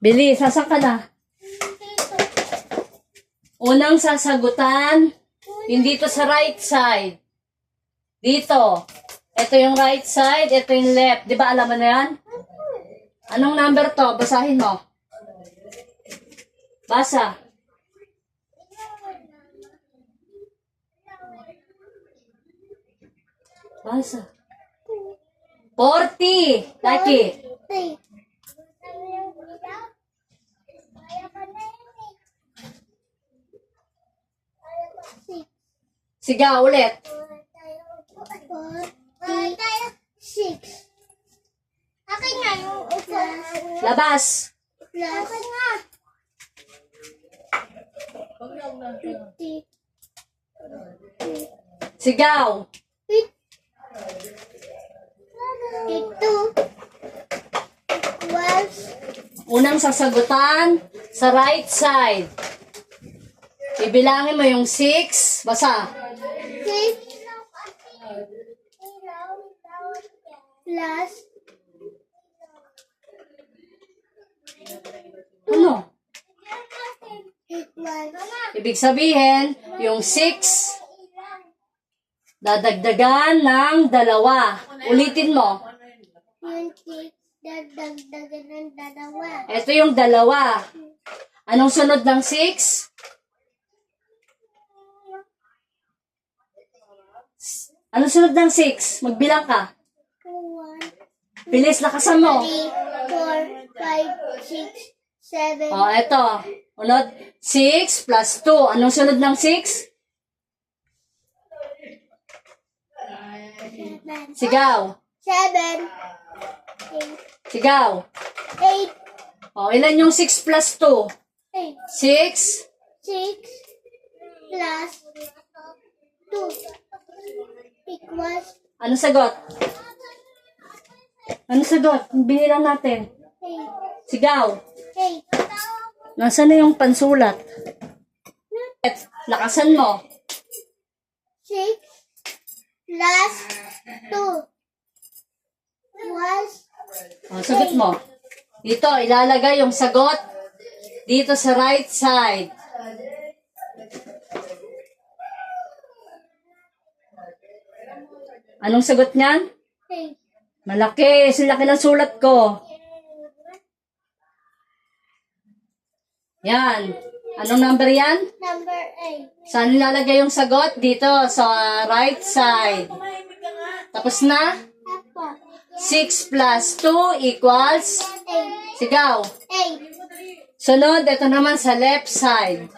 Bilis, sasan ka na? Unang sasagutan, hindi to sa right side. Dito. Ito yung right side, ito yung left. Di ba alam mo na yan? Anong number to? Basahin mo. Basa. Basa. 40. Laki. Siga ulit. 6. Akin nga yung upo. Labas. Akin nga. 50. Sigaw. 52. Equals. Unang sasagutan sa right side. Ibilangin mo yung 6. Basa. 6. Plus. Ano? Equals. Ibig sabihin, yung 6, dadagdagan ng 2. Ulitin mo. Yung 6. Dadagdagan ng 2. Ito yung 2. Anong sunod ng 6? Anong sunod ng 6? Magbilang ka. 1, Bilis, lakasan mo. 3, 4, 5, 6, 7. O, eto. Unod, 6 plus 2. Anong sunod ng 6? Sigaw. 7. Sigaw. 8. O, ilan yung 6 plus 2? 8. 6. 6 plus 2 equals Ano sagot? Ano sagot? Binilang natin. 8. Sigaw. 8. Nasaan na yung pansulat? Lakasan mo. 6 plus 2 equals O, sagot mo. Dito, ilalagay yung sagot dito sa right side. Anong sagot niyan? 8. Malaki. Laki ng sulat ko. Yan. Anong number yan? Number 8. Saan nilalagay yung sagot? Dito, sa right side. Tapos na? Apo. 6 plus 2 equals? 8. Sigaw. 8. Sunod, ito naman sa left side.